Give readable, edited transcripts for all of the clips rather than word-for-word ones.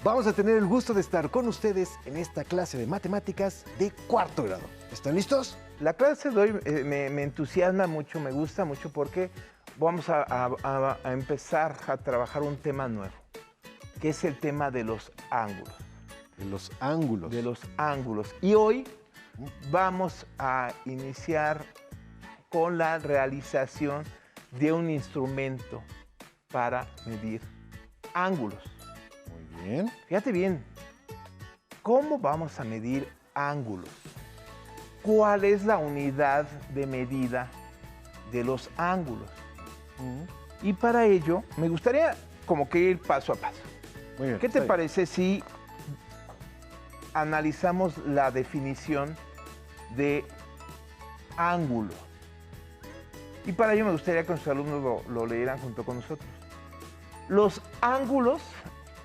Vamos a tener el gusto de estar con ustedes en esta clase de matemáticas de cuarto grado. ¿Están listos? La clase de hoy me entusiasma mucho, me gusta mucho porque vamos a empezar a trabajar un tema nuevo, que es el tema de los ángulos. De los ángulos. De los ángulos. Y hoy vamos a iniciar con la realización de un instrumento para medir ángulos. Muy bien. Fíjate bien, ¿cómo vamos a medir ángulos? ¿Cuál es la unidad de medida de los ángulos? Y para ello, me gustaría como que ir paso a paso. Muy bien. ¿Qué te parece si analizamos la definición de ángulo? Y para ello me gustaría que nuestros alumnos lo leyeran junto con nosotros. Los ángulos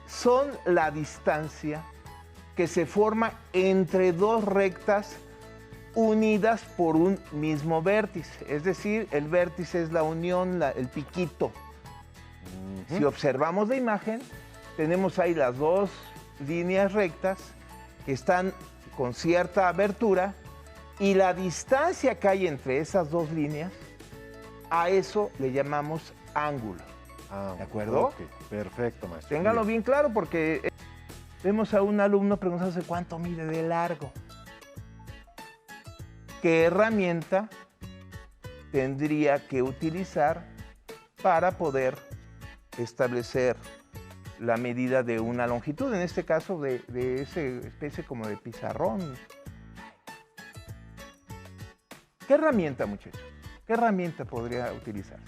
son la distancia que se forma entre dos rectas unidas por un mismo vértice. Es decir, el vértice es la unión, el piquito. Si observamos la imagen, tenemos ahí las dos líneas rectas que están con cierta abertura y la distancia que hay entre esas dos líneas, a eso le llamamos ángulo. ¿De acuerdo? Ok, perfecto, maestro. Ténganlo bien claro porque vemos a un alumno preguntándose cuánto mide de largo. ¿Qué herramienta tendría que utilizar para poder establecer la medida de una longitud? En este caso, de esa especie como de pizarrón. ¿Qué herramienta, muchachos? ¿Qué herramienta podría utilizar?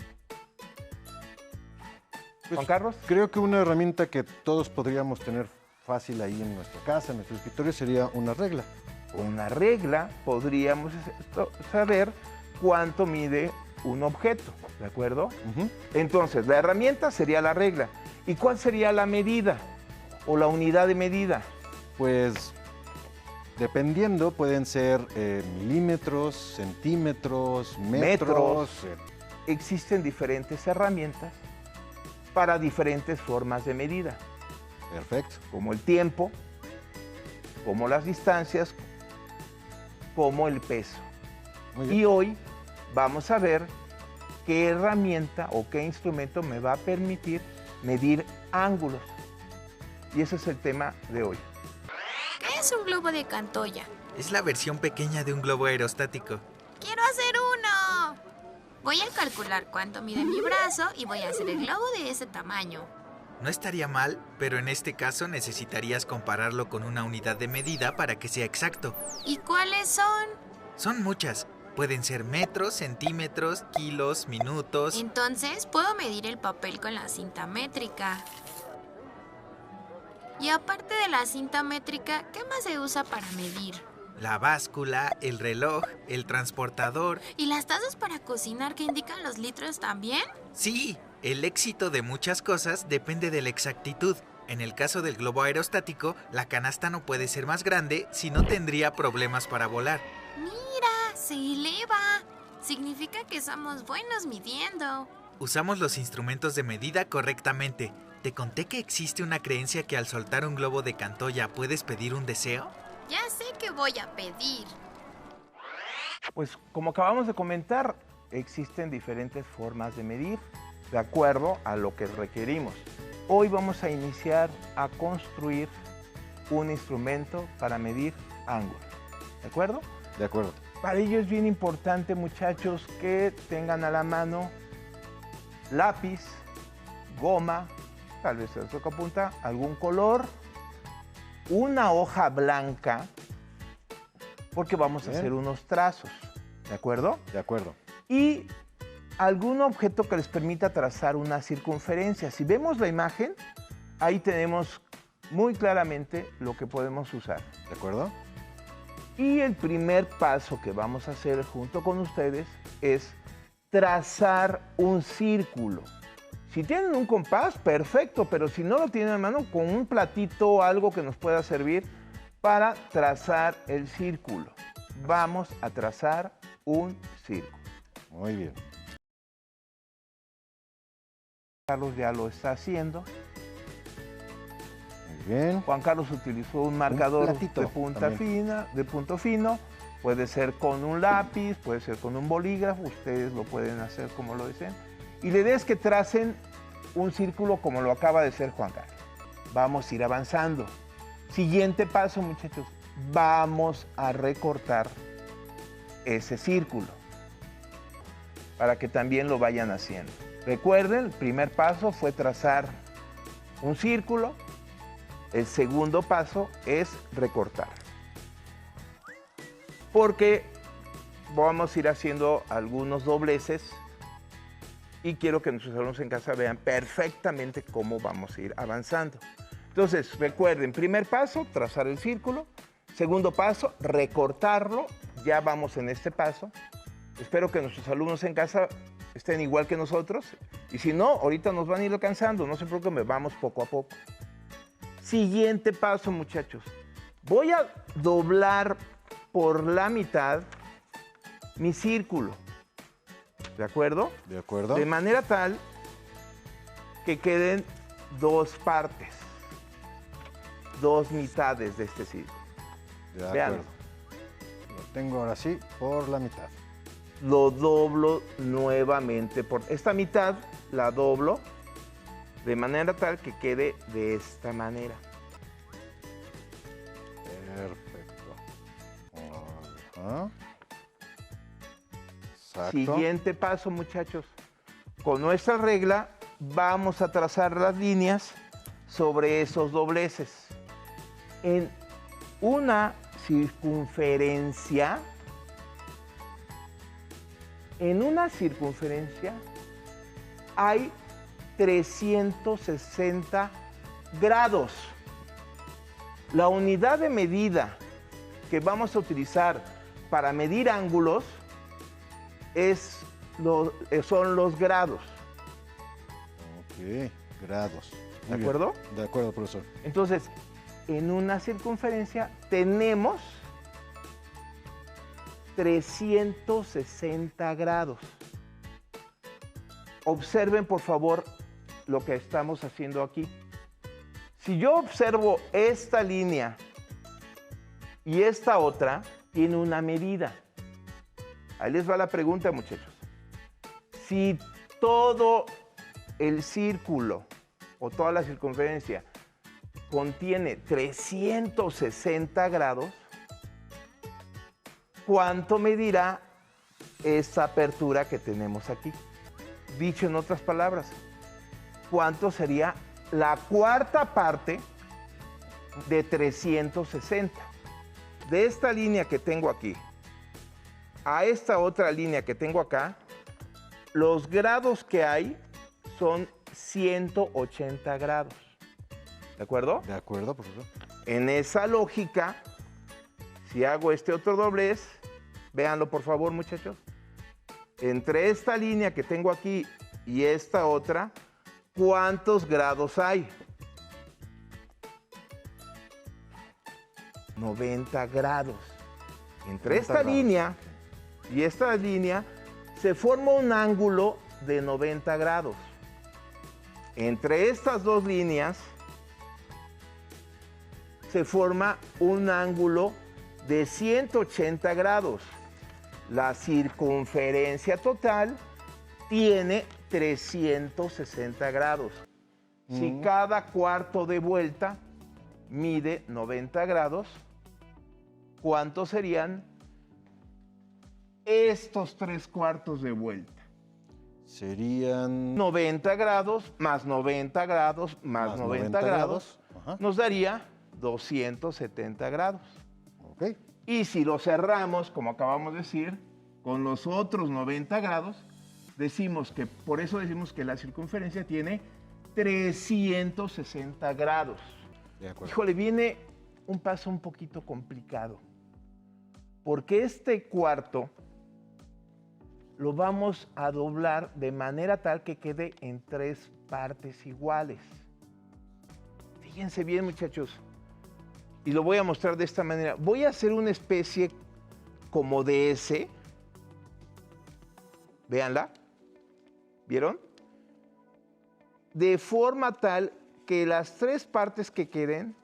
Juan Carlos. Creo que una herramienta que todos podríamos tener fácil ahí en nuestra casa, en nuestro escritorio, sería una regla. Una regla podríamos saber cuánto mide un objeto, ¿de acuerdo? Entonces, la herramienta sería la regla. ¿Y cuál sería la medida o la unidad de medida? Pues, dependiendo, pueden ser milímetros, centímetros, metros. Existen diferentes herramientas para diferentes formas de medida. Perfecto. Como el tiempo, como las distancias, como el peso. Muy bien. Y hoy vamos a ver qué herramienta o qué instrumento me va a permitir medir ángulos. Y ese es el tema de hoy. ¿Qué es un globo de Cantoya? Es la versión pequeña de un globo aerostático. ¡Quiero hacer uno! Voy a calcular cuánto mide mi brazo y voy a hacer el globo de ese tamaño. No estaría mal, pero en este caso necesitarías compararlo con una unidad de medida para que sea exacto. ¿Y cuáles son? Son muchas. Pueden ser metros, centímetros, kilos, minutos. Entonces, puedo medir el papel con la cinta métrica. Y aparte de la cinta métrica, ¿qué más se usa para medir? La báscula, el reloj, el transportador. ¿Y las tazas para cocinar que indican los litros también? Sí, el éxito de muchas cosas depende de la exactitud. En el caso del globo aerostático, la canasta no puede ser más grande, si no tendría problemas para volar. ¡Mira! ¡Se eleva! Significa que somos buenos midiendo. Usamos los instrumentos de medida correctamente. ¿Te conté que existe una creencia que al soltar un globo de Cantoya puedes pedir un deseo? Ya sé que voy a pedir. Pues como acabamos de comentar, existen diferentes formas de medir de acuerdo a lo que requerimos. Hoy vamos a iniciar a construir un instrumento para medir ángulos. ¿De acuerdo? De acuerdo. Para ello es bien importante, muchachos, que tengan a la mano lápiz, goma, tal vez el sacapunta, algún color, una hoja blanca, porque vamos a hacer unos trazos, ¿de acuerdo? De acuerdo. Y algún objeto que les permita trazar una circunferencia. Si vemos la imagen, ahí tenemos muy claramente lo que podemos usar. ¿De acuerdo? Y el primer paso que vamos a hacer junto con ustedes es trazar un círculo. Si tienen un compás, perfecto, pero si no lo tienen a mano, con un platito o algo que nos pueda servir para trazar el círculo. Vamos a trazar un círculo. Muy bien. Carlos ya lo está haciendo. Muy Muy bien. Juan Carlos utilizó un marcador platito de punta también. fina, de punto fino. Puede ser con un lápiz, puede ser con un bolígrafo. Ustedes lo pueden hacer como lo deseen. Y la idea es que tracen un círculo como lo acaba de hacer Juan Carlos. Vamos a ir avanzando. Siguiente paso, muchachos. Vamos a recortar ese círculo para que también lo vayan haciendo. Recuerden, el primer paso fue trazar un círculo. El segundo paso es recortar. Porque vamos a ir haciendo algunos dobleces y quiero que nuestros alumnos en casa vean perfectamente cómo vamos a ir avanzando. Entonces, recuerden, primer paso, trazar el círculo. Segundo paso, recortarlo. Ya vamos en este paso. Espero que nuestros alumnos en casa estén igual que nosotros. Y si no, ahorita nos van a ir alcanzando. No se preocupen, vamos poco a poco. Siguiente paso, muchachos. Voy a doblar por la mitad mi círculo. ¿De acuerdo? De acuerdo. De manera tal que queden dos partes, dos mitades de este círculo. De Vean. acuerdo. Lo tengo ahora sí por la mitad. Lo doblo nuevamente por esta mitad, la doblo de manera tal que quede de esta manera. Perfecto. Ajá. Exacto. Siguiente paso, muchachos. Con nuestra regla vamos a trazar las líneas sobre esos dobleces. En una circunferencia, hay 360 grados. La unidad de medida que vamos a utilizar para medir ángulos son los grados. Ok, grados. ¿De Muy acuerdo? bien. De acuerdo, profesor. Entonces, en una circunferencia tenemos 360 grados. Observen, por favor, lo que estamos haciendo aquí. Si yo observo esta línea y esta otra, tiene una medida. Ahí les va la pregunta, muchachos. Si todo el círculo o toda la circunferencia contiene 360 grados, ¿cuánto medirá esta apertura que tenemos aquí? Dicho en otras palabras, ¿cuánto sería la cuarta parte de 360? De esta línea que tengo aquí a esta otra línea que tengo acá, los grados que hay son 180 grados. ¿De acuerdo? De acuerdo, profesor. En esa lógica, si hago este otro doblez, véanlo por favor, muchachos. Entre esta línea que tengo aquí y esta otra, ¿cuántos grados hay? 90 grados. Entre 90 esta grados. línea y esta línea se forma un ángulo de 90 grados. Entre estas dos líneas se forma un ángulo de 180 grados. La circunferencia total tiene 360 grados. Si cada cuarto de vuelta mide 90 grados, ¿cuántos serían estos 3/4 de vuelta? Serían 90 grados más 90 grados más 90 grados Ajá. nos daría 270 grados. Ok. Y si lo cerramos, como acabamos de decir, con los otros 90 grados, por eso decimos que la circunferencia tiene 360 grados. De acuerdo. Híjole, viene un paso un poquito complicado, porque este cuarto lo vamos a doblar de manera tal que quede en 3 partes iguales. Fíjense bien, muchachos, y lo voy a mostrar de esta manera. Voy a hacer una especie como de S. Véanla. ¿Vieron? De forma tal que las tres partes que queden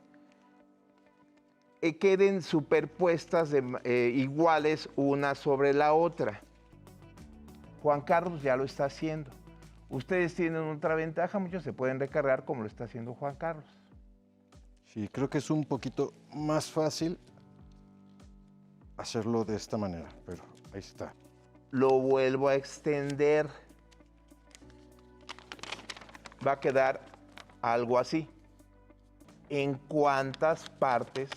superpuestas iguales una sobre la otra. Juan Carlos ya lo está haciendo. Ustedes tienen otra ventaja, muchos se pueden recargar como lo está haciendo Juan Carlos. Sí, creo que es un poquito más fácil hacerlo de esta manera, pero ahí está. Lo vuelvo a extender. Va a quedar algo así. ¿En cuántas partes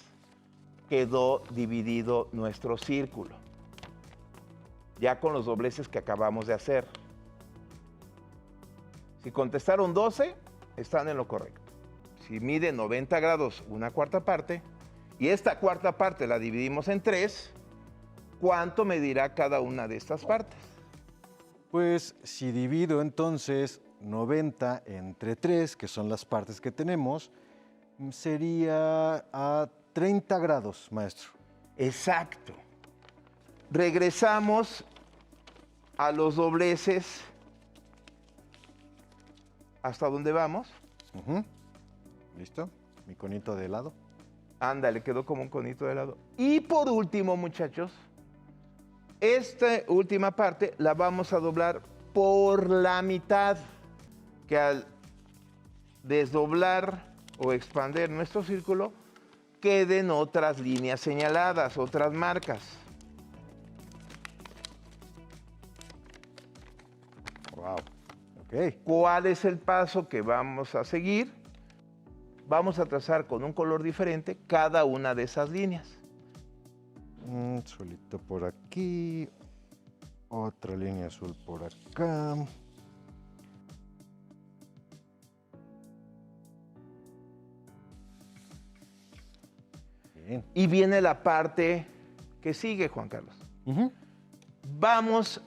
quedó dividido nuestro círculo? Ya con los dobleces que acabamos de hacer. Si contestaron 12, están en lo correcto. Si mide 90 grados una cuarta parte, y esta cuarta parte la dividimos en 3, ¿cuánto medirá cada una de estas partes? Pues si divido entonces 90 entre 3, que son las partes que tenemos, sería a 30 grados, maestro. Exacto. Regresamos a los dobleces. ¿Hasta dónde vamos? ¿Listo? Mi conito de helado. Ándale, quedó como un conito de helado. Y por último, muchachos, esta última parte la vamos a doblar por la mitad, que al desdoblar o expander nuestro círculo, queden otras líneas señaladas, otras marcas. Wow. Ok. ¿Cuál es el paso que vamos a seguir? Vamos a trazar con un color diferente cada una de esas líneas. Solito por aquí. Otra línea azul por acá. Bien. Y viene la parte que sigue, Juan Carlos. Vamos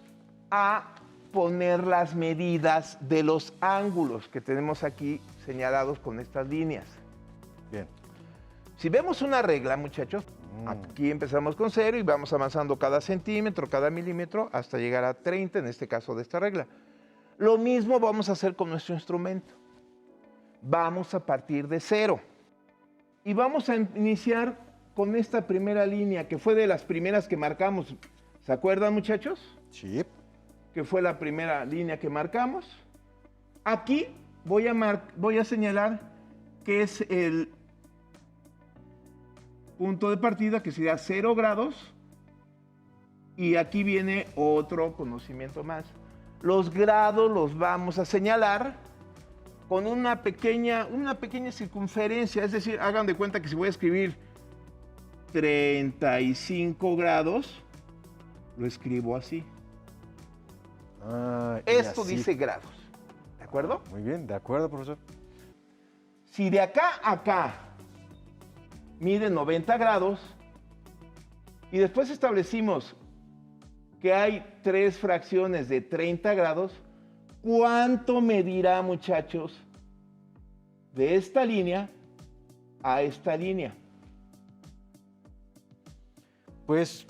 a poner las medidas de los ángulos que tenemos aquí señalados con estas líneas. Bien. Si vemos una regla, muchachos, aquí empezamos con 0 y vamos avanzando cada centímetro, cada milímetro, hasta llegar a 30, en este caso de esta regla. Lo mismo vamos a hacer con nuestro instrumento. Vamos a partir de 0. Y vamos a iniciar con esta primera línea, que fue de las primeras que marcamos. ¿Se acuerdan, muchachos? Sí. Que fue la primera línea que marcamos. Aquí voy a señalar que es el punto de partida, que sería 0 grados. Y aquí viene otro conocimiento más. Los grados los vamos a señalar con una pequeña circunferencia. Es decir, hagan de cuenta que si voy a escribir 35 grados, lo escribo así. Esto así dice grados. ¿De acuerdo? Muy bien, de acuerdo, profesor. Si de acá a acá mide 90 grados y después establecimos que hay 3 fracciones de 30 grados, ¿cuánto medirá, muchachos, de esta línea a esta línea? Pues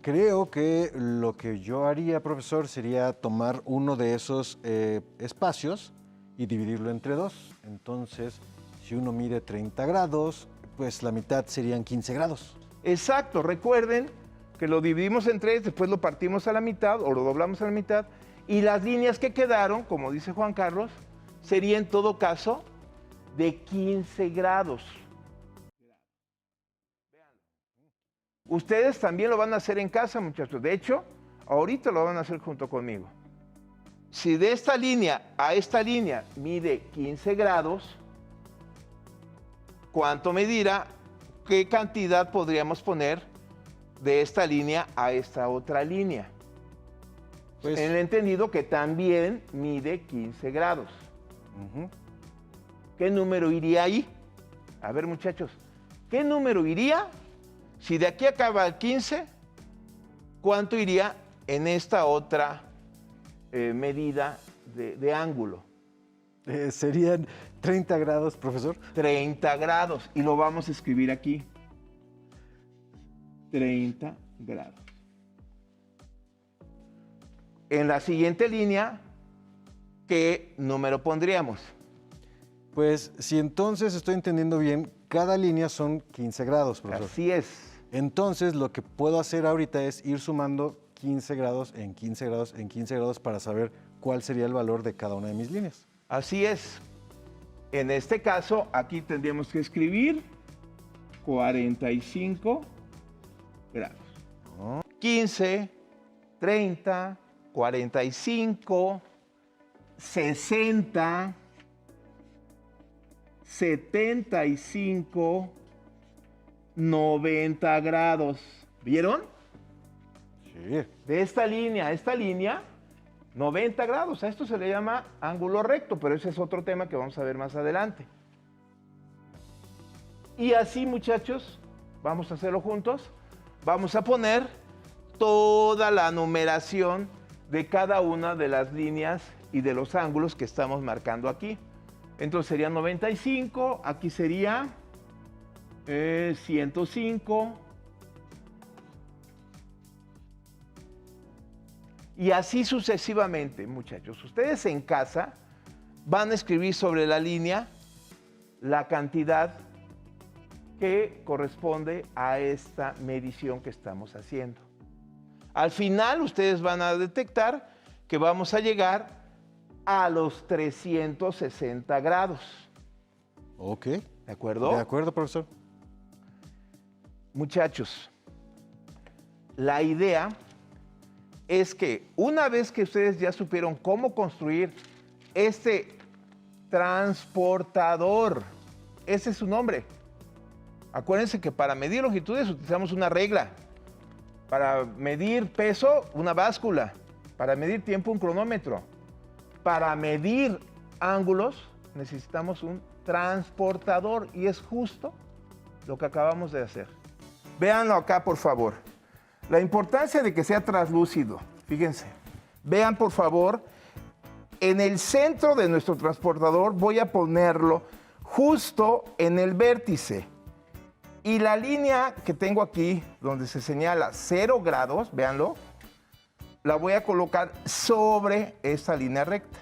creo que lo que yo haría, profesor, sería tomar uno de esos espacios y dividirlo entre 2. Entonces, si uno mide 30 grados, pues la mitad serían 15 grados. Exacto, recuerden que lo dividimos en 3, después lo partimos a la mitad o lo doblamos a la mitad, y las líneas que quedaron, como dice Juan Carlos, sería en todo caso de 15 grados. Ustedes también lo van a hacer en casa, muchachos. De hecho, ahorita lo van a hacer junto conmigo. Si de esta línea a esta línea mide 15 grados, ¿cuánto medirá? ¿Qué cantidad podríamos poner de esta línea a esta otra línea? Pues, en el entendido que también mide 15 grados. ¿Qué número iría ahí? A ver, muchachos, ¿qué número iría? Si de aquí acaba el 15, ¿cuánto iría en esta otra medida de ángulo? Serían 30 grados, profesor. 30 grados. Y lo vamos a escribir aquí. 30 grados. En la siguiente línea, ¿qué número pondríamos? Pues si entonces estoy entendiendo bien, cada línea son 15 grados, profesor. Así es. Entonces lo que puedo hacer ahorita es ir sumando 15 grados en 15 grados en 15 grados para saber cuál sería el valor de cada una de mis líneas. Así es. En este caso, aquí tendríamos que escribir 45 grados. 15, 30, 45, 60, 75, 90 grados. ¿Vieron? Sí. De esta línea a esta línea, 90 grados. A esto se le llama ángulo recto, pero ese es otro tema que vamos a ver más adelante. Y así, muchachos, vamos a hacerlo juntos. Vamos a poner toda la numeración de cada una de las líneas y de los ángulos que estamos marcando aquí. Entonces sería 95, aquí sería 105. Y así sucesivamente, muchachos. Ustedes en casa van a escribir sobre la línea la cantidad que corresponde a esta medición que estamos haciendo. Al final, ustedes van a detectar que vamos a llegar a los 360 grados. Ok. ¿De acuerdo? De acuerdo, profesor. Muchachos, la idea es que una vez que ustedes ya supieron cómo construir este transportador, ese es su nombre. Acuérdense que para medir longitudes utilizamos una regla. Para medir peso, una báscula. Para medir tiempo, un cronómetro. Para medir ángulos, necesitamos un transportador. Y es justo lo que acabamos de hacer. Véanlo acá, por favor. La importancia de que sea translúcido. Fíjense. Vean, por favor, en el centro de nuestro transportador voy a ponerlo justo en el vértice. Y la línea que tengo aquí, donde se señala 0 grados, véanlo, la voy a colocar sobre esta línea recta.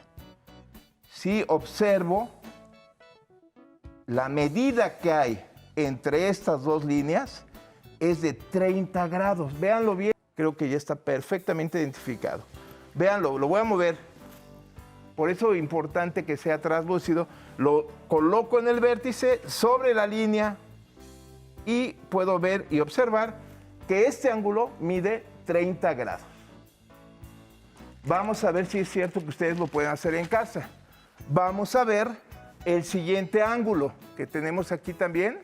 Si observo la medida que hay entre estas dos líneas, es de 30 grados. Véanlo bien, creo que ya está perfectamente identificado. Véanlo, lo voy a mover. Por eso es importante que sea translúcido. Lo coloco en el vértice sobre la línea y puedo ver y observar que este ángulo mide 30 grados. Vamos a ver si es cierto que ustedes lo pueden hacer en casa. Vamos a ver el siguiente ángulo que tenemos aquí también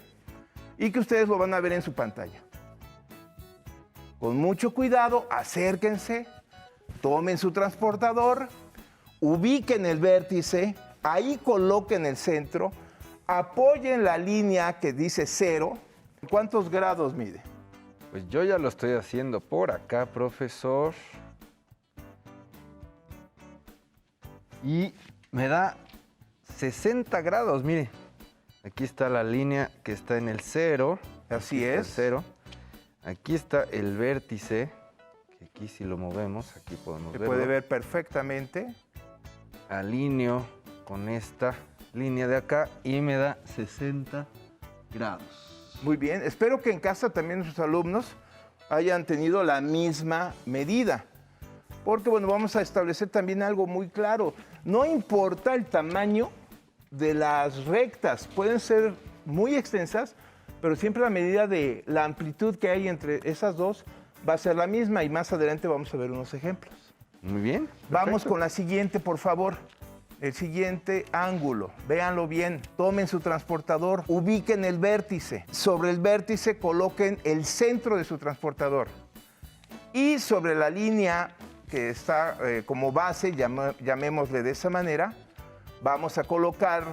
y que ustedes lo van a ver en su pantalla. Con mucho cuidado, acérquense, tomen su transportador, ubiquen el vértice, ahí coloquen el centro, apoyen la línea que dice 0. ¿Cuántos grados mide? Pues yo ya lo estoy haciendo por acá, profesor. Y me da 60 grados, mire. Aquí está la línea que está en el 0. Así Aquí está el es. 0. Aquí está el vértice, que aquí si lo movemos, aquí podemos Se verlo. puede ver perfectamente. Alineo con esta línea de acá y me da 60 grados. Muy bien, espero que en casa también nuestros alumnos hayan tenido la misma medida. Porque, bueno, vamos a establecer también algo muy claro. No importa el tamaño de las rectas, pueden ser muy extensas, pero siempre la medida de la amplitud que hay entre esas dos va a ser la misma y más adelante vamos a ver unos ejemplos. Muy bien. Vamos perfecto. con la siguiente, por favor. El siguiente ángulo, véanlo bien, tomen su transportador, ubiquen el vértice. Sobre el vértice coloquen el centro de su transportador. Y sobre la línea que está como base, llamémosle de esa manera, vamos a colocar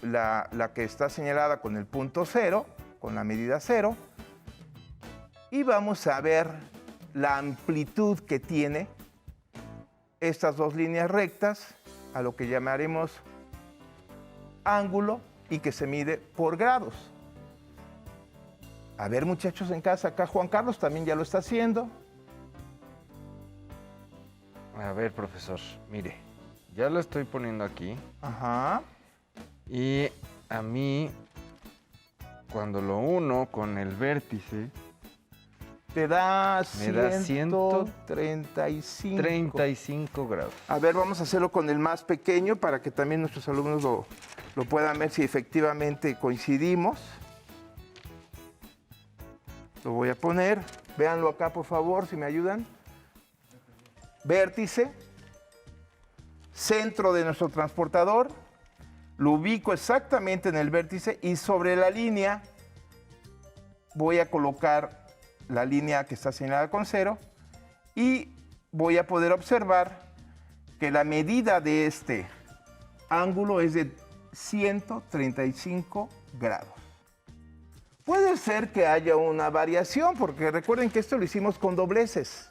la que está señalada con el punto 0, con la medida 0. Y vamos a ver la amplitud que tiene estas dos líneas rectas, a lo que llamaremos ángulo y que se mide por grados. A ver, muchachos en casa, acá Juan Carlos también ya lo está haciendo. A ver, profesor, mire, ya lo estoy poniendo aquí. Ajá. Y a mí, cuando lo uno con el vértice, Te da me da 135. 35 grados. A ver, vamos a hacerlo con el más pequeño para que también nuestros alumnos lo puedan ver si efectivamente coincidimos. Lo voy a poner. Véanlo acá, por favor, si me ayudan. Vértice. Centro de nuestro transportador. Lo ubico exactamente en el vértice y sobre la línea voy a colocar la línea que está señalada con 0 y voy a poder observar que la medida de este ángulo es de 135 grados. Puede ser que haya una variación, porque recuerden que esto lo hicimos con dobleces,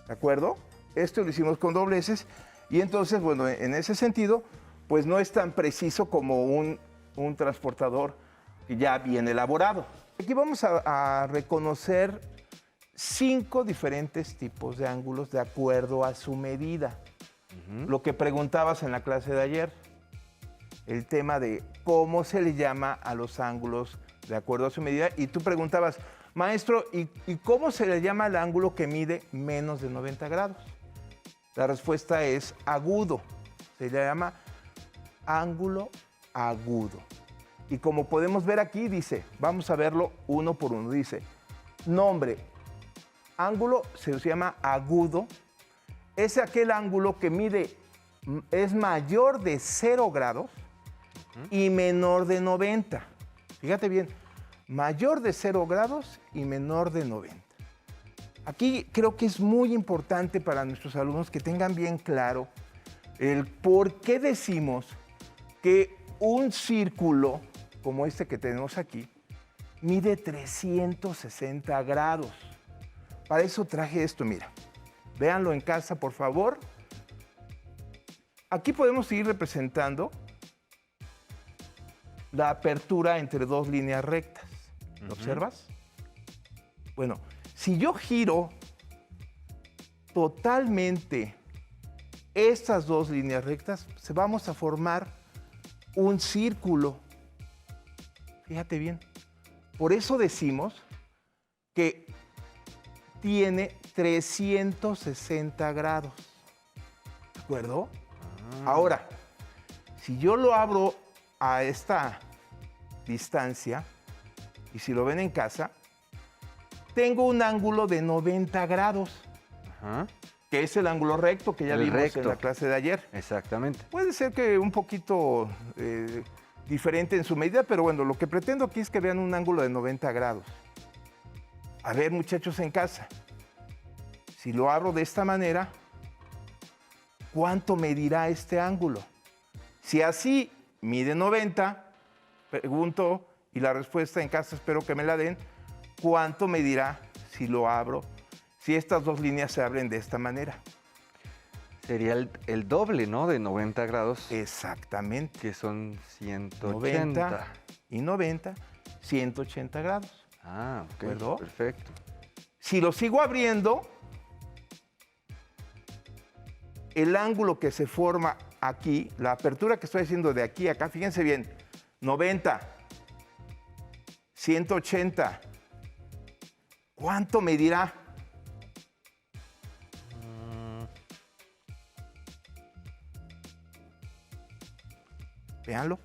¿de acuerdo? Esto lo hicimos con dobleces y entonces, bueno, en ese sentido, pues no es tan preciso como un transportador que ya viene elaborado. Aquí vamos a reconocer 5 diferentes tipos de ángulos de acuerdo a su medida. Lo que preguntabas en la clase de ayer, el tema de cómo se le llama a los ángulos de acuerdo a su medida. Y tú preguntabas, maestro, ¿y cómo se le llama al ángulo que mide menos de 90 grados? La respuesta es agudo. Se le llama ángulo agudo. Y como podemos ver aquí, dice, vamos a verlo uno por uno, dice, nombre, ángulo se llama agudo, es aquel ángulo que mide, es mayor de 0 grados y menor de 90. Fíjate bien, mayor de 0 grados y menor de 90. Aquí creo que es muy importante para nuestros alumnos que tengan bien claro el por qué decimos que un círculo como este que tenemos aquí mide 360 grados. Para eso traje esto, mira. Véanlo en casa, por favor. Aquí podemos ir representando la apertura entre dos líneas rectas. ¿Lo observas? Bueno, si yo giro totalmente estas dos líneas rectas, vamos a formar un círculo. Fíjate bien. Por eso decimos que tiene 360 grados. ¿De acuerdo? Ahora, si yo lo abro a esta distancia, y si lo ven en casa, tengo un ángulo de 90 grados, que es el ángulo recto que ya vimos en la clase de ayer. Exactamente. Puede ser que un poquito diferente en su medida, pero bueno, lo que pretendo aquí es que vean un ángulo de 90 grados. A ver, muchachos en casa, si lo abro de esta manera, ¿cuánto medirá este ángulo? Si así mide 90, pregunto, y la respuesta en casa espero que me la den, ¿cuánto medirá si lo abro, si estas dos líneas se abren de esta manera? Sería el doble, ¿no? De 90 grados. Exactamente. Que son 180. 90 y 90, 180 grados. Ah, ok. ¿De acuerdo? Perfecto. Si lo sigo abriendo, el ángulo que se forma aquí, la apertura que estoy haciendo de aquí a acá, fíjense bien, 90, 180, ¿cuánto medirá? Véanlo.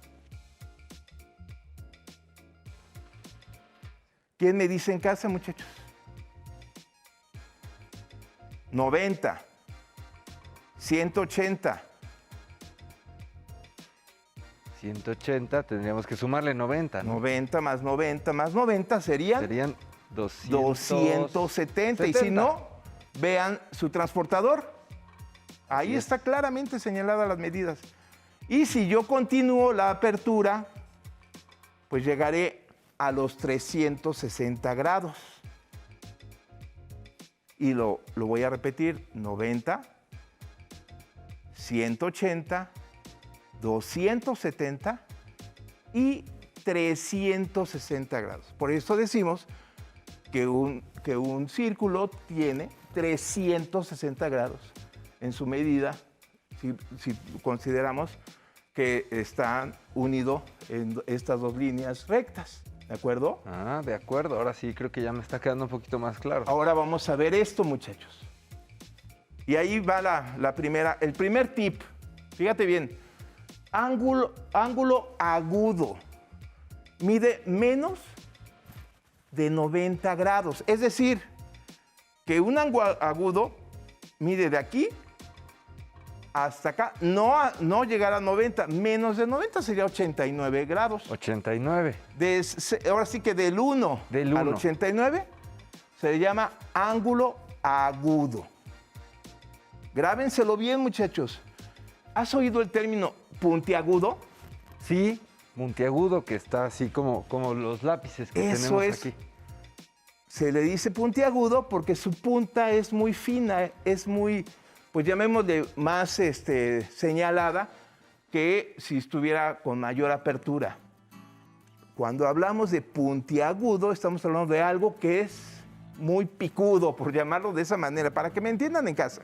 ¿Quién me dice en casa, muchachos? 90, 180. 180, tendríamos que sumarle 90, ¿no? 90 más 90 más 90 Serían 270. Y si no, vean su transportador. Ahí está claramente señaladas las medidas. Y si yo continúo la apertura, pues llegaré a los 360 grados. Y lo voy a repetir, 90, 180, 270 y 360 grados. Por eso decimos que un círculo tiene 360 grados en su medida, si consideramos que están unidos en estas dos líneas rectas, ¿de acuerdo? Ah, de acuerdo. Ahora sí creo que ya me está quedando un poquito más claro. Ahora vamos a ver esto, muchachos. Y ahí va el primer tip. Fíjate bien. Ángulo agudo. Mide menos de 90 grados. Es decir, que un ángulo agudo mide de aquí hasta acá. No llegar a 90. Menos de 90 sería 89 grados. 89. Ahora sí que del 1 al 89 se le llama ángulo agudo. Grábenselo bien, muchachos. ¿Has oído el término puntiagudo? Sí, puntiagudo, que está así como los lápices que Eso tenemos es. aquí. Se le dice puntiagudo porque su punta es muy fina, es muy, pues llamémosle más señalada que si estuviera con mayor apertura. Cuando hablamos de puntiagudo, estamos hablando de algo que es muy picudo, por llamarlo de esa manera, para que me entiendan en casa.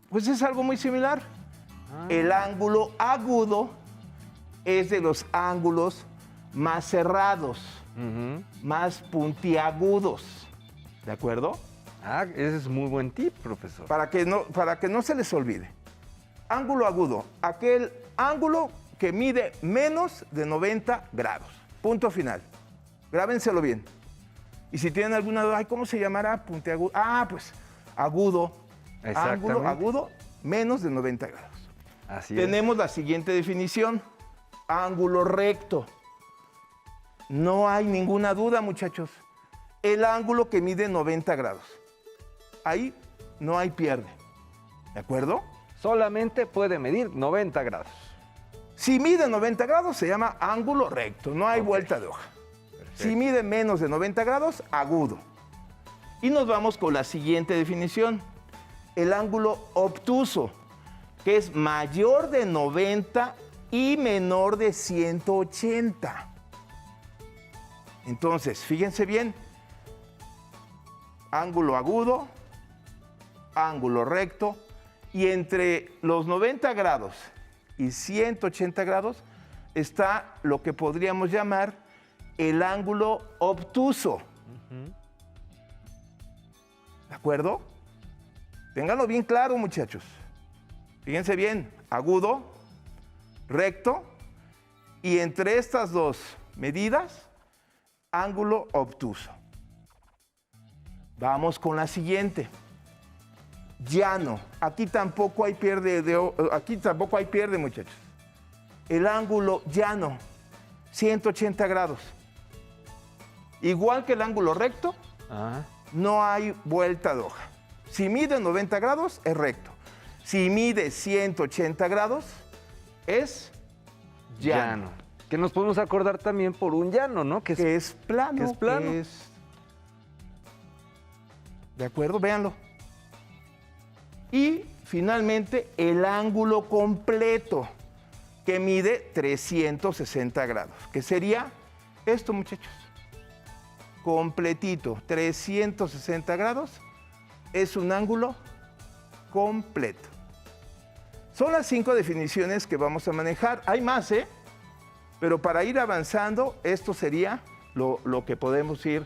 Pues es algo muy similar. El ángulo agudo es de los ángulos más cerrados, más puntiagudos. ¿De acuerdo? Ah, ese es muy buen tip, profesor. Para que no se les olvide. Ángulo agudo, aquel ángulo que mide menos de 90 grados. Punto final. Grábenselo bien. Y si tienen alguna duda, ay, ¿cómo se llamará puntiagudo? Ah, pues agudo. Ángulo agudo, menos de 90 grados. Así Tenemos la siguiente definición. Ángulo recto. No hay ninguna duda, muchachos. El ángulo que mide 90 grados. Ahí no hay pierde. ¿De acuerdo? Solamente puede medir 90 grados. Si mide 90 grados, se llama ángulo recto. No hay vuelta de hoja. Si mide menos de 90 grados, agudo. Y nos vamos con la siguiente definición. El ángulo obtuso, que es mayor de 90 y menor de 180. Entonces, fíjense bien. Ángulo agudo, ángulo recto, y entre los 90 grados y 180 grados está lo que podríamos llamar el ángulo obtuso. ¿De acuerdo? Ténganlo bien claro, muchachos. Fíjense bien, agudo, recto, y entre estas dos medidas, ángulo obtuso. Vamos con la siguiente. Llano. Aquí tampoco hay pierde, muchachos. El ángulo llano, 180 grados. Igual que el ángulo recto, no hay vuelta de hoja. Si mide 90 grados, es recto. Si mide 180 grados, es llano. Que nos podemos acordar también por un llano, ¿no? Que es plano. Que es plano. ¿De acuerdo? Véanlo. Y finalmente el ángulo completo, que mide 360 grados. Que sería esto, muchachos. Completito, 360 grados. Es un ángulo completo. Son las 5 definiciones que vamos a manejar. Hay más, ¿eh? Pero para ir avanzando, esto sería lo que podemos ir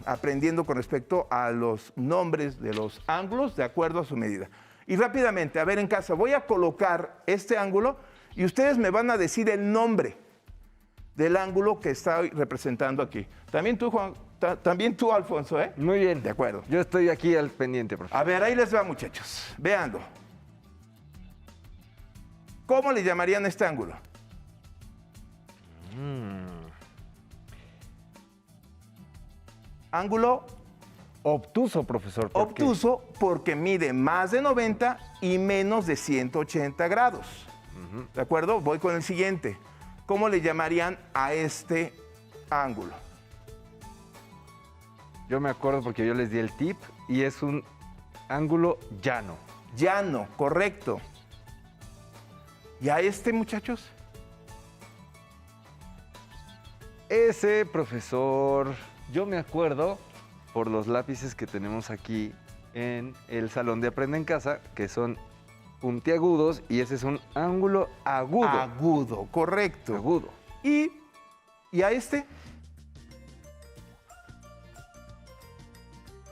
aprendiendo con respecto a los nombres de los ángulos de acuerdo a su medida. Y rápidamente, a ver en casa, voy a colocar este ángulo y ustedes me van a decir el nombre del ángulo que estoy representando aquí. También tú, Juan, también tú, Alfonso, ¿eh? Muy bien. De acuerdo. Yo estoy aquí al pendiente, profesor. A ver, ahí les va, muchachos. Veanlo. ¿Cómo le llamarían este ángulo? Ángulo obtuso, profesor. obtuso porque mide más de 90 y menos de 180 grados. ¿De acuerdo? Voy con el siguiente. ¿Cómo le llamarían a este ángulo? Yo me acuerdo porque yo les di el tip y es un ángulo llano. Llano, correcto. ¿Y a este, muchachos? Ese, profesor, yo me acuerdo por los lápices que tenemos aquí en el salón de Aprende en Casa, que son puntiagudos y ese es un ángulo agudo. Agudo, correcto. Agudo. Y a este,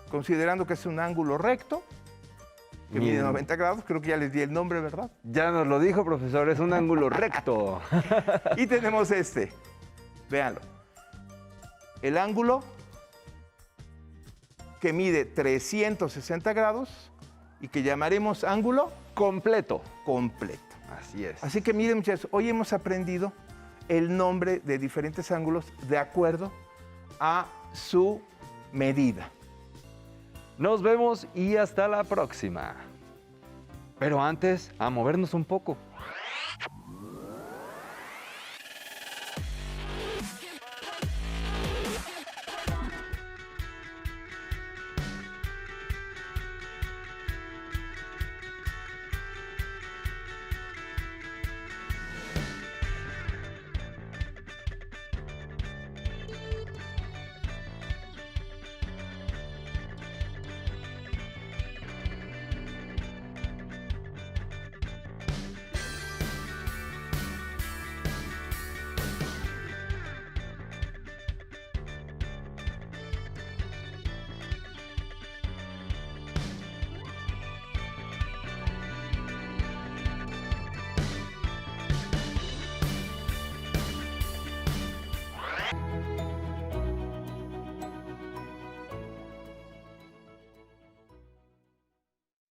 considerando que es un ángulo recto, que mide Bien. 90 grados, creo que ya les di el nombre, ¿verdad? Ya nos lo dijo, profesor, es un ángulo recto. Y tenemos este, véanlo. El ángulo que mide 360 grados y que llamaremos ángulo Completo. completo. Así es. Así que miren, muchachos, hoy hemos aprendido el nombre de diferentes ángulos de acuerdo a su medida. Nos vemos y hasta la próxima. Pero antes, a movernos un poco.